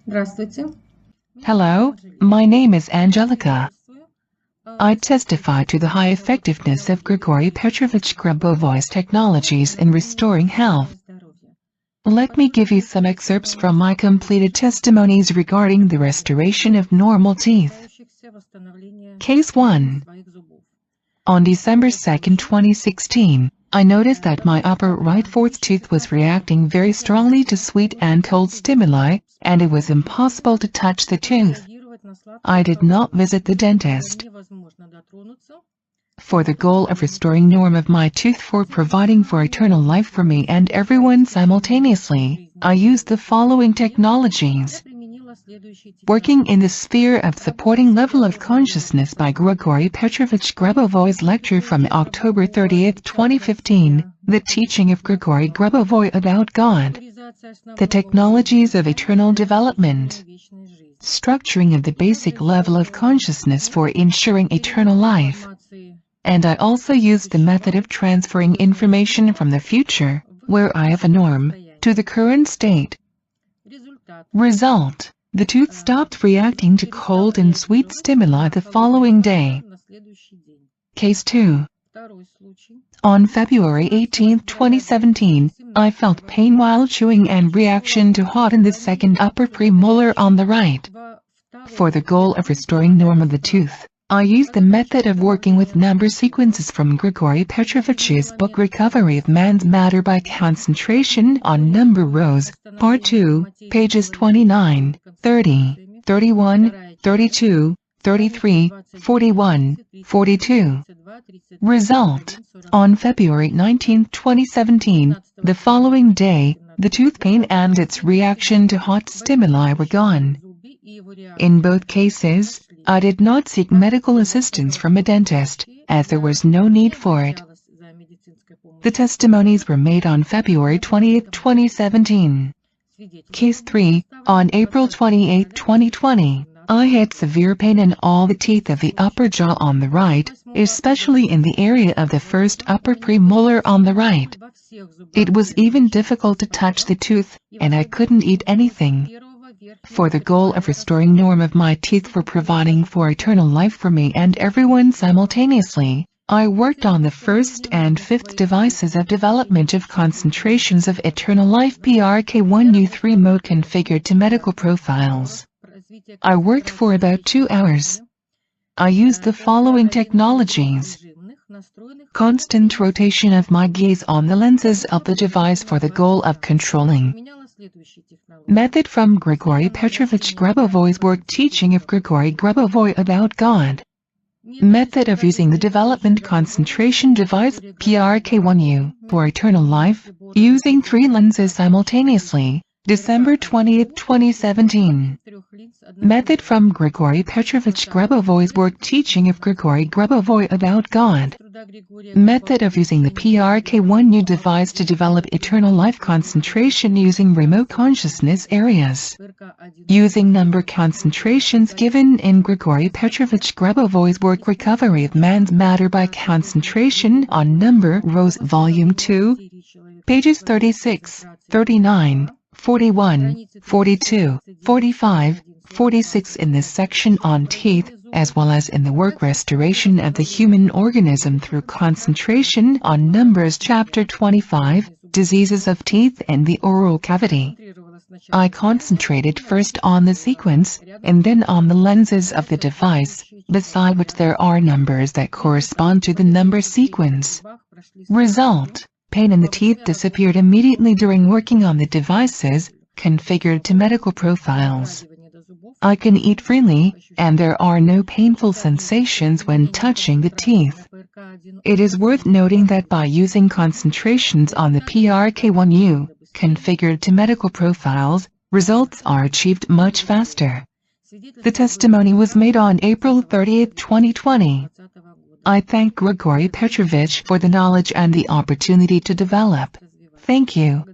Здравствуйте. Hello, my name is Angelica. I testify to the high effectiveness of Grigori Petrovich Grabovoi's technologies in restoring health. Let me give you some excerpts from my completed testimonies regarding the restoration of normal teeth. Case 1. On December 2, 2016, I noticed that my upper right fourth tooth was reacting very strongly to sweet and cold stimuli, and it was impossible to touch the tooth. I did not visit the dentist. For the goal of restoring norm of my tooth for providing for eternal life for me and everyone simultaneously, I used the following technologies. Working in the sphere of supporting level of consciousness by Grigori Petrovich Grabovoi's lecture from October 30, 2015, The Teaching of Grigori Grabovoi About God. The Technologies of Eternal Development. Structuring of the basic level of consciousness for ensuring eternal life. And I also used the method of transferring information from the future, where I have a norm, to the current state. Result: the tooth stopped reacting to cold and sweet stimuli the following day. Case 2. On February 18, 2017, I felt pain while chewing and reaction to hot in the second upper premolar on the right. For the goal of restoring norm of the tooth, I used the method of working with number sequences from Grigori Petrovich's book Recovery of Man's Matter by Concentration on Number Rows, Part 2, pages 29, 30, 31, 32, 33, 41, 42. Result: on February 19, 2017, the following day, the tooth pain and its reaction to hot stimuli were gone. In both cases, I did not seek medical assistance from a dentist, as there was no need for it. The testimonies were made on February 20, 2017. Case 3. On April 28, 2020, I had severe pain in all the teeth of the upper jaw on the right, especially in the area of the first upper premolar on the right. It was even difficult to touch the tooth, and I couldn't eat anything. For the goal of restoring norm of my teeth for providing for eternal life for me and everyone simultaneously, I worked on the first and fifth devices of development of concentrations of eternal life PRK1U3 mode configured to medical profiles. I worked for about 2 hours. I used the following technologies. Constant rotation of my gaze on the lenses of the device for the goal of controlling. Method from Grigori Petrovich Grabovoi's work Teaching of Grigori Grabovoi About God. Method of using the development concentration device PRK1U for eternal life, using 3 lenses simultaneously, December 20, 2017. Method from Grigori Petrovich Grabovoi's work Teaching of Grigori Grabovoi About God. Method of using the PRK1U device to develop eternal life concentration using remote consciousness areas. Using number concentrations given in Grigori Petrovich Grabovoi's work Recovery of Man's Matter by Concentration on Number Rows Volume 2, pages 36, 39, 41, 42, 45, 46 in this section on teeth, as well as in the work Restoration of the Human Organism through Concentration on Numbers Chapter 25, Diseases of Teeth and the Oral Cavity. I concentrated first on the sequence, and then on the lenses of the device, beside which there are numbers that correspond to the number sequence. Result: pain in the teeth disappeared immediately during working on the devices, configured to medical profiles. I can eat freely, and there are no painful sensations when touching the teeth. It is worth noting that by using concentrations on the PRK1U, configured to medical profiles, results are achieved much faster. The testimony was made on April 30, 2020. I thank Grigori Petrovich for the knowledge and the opportunity to develop. Thank you.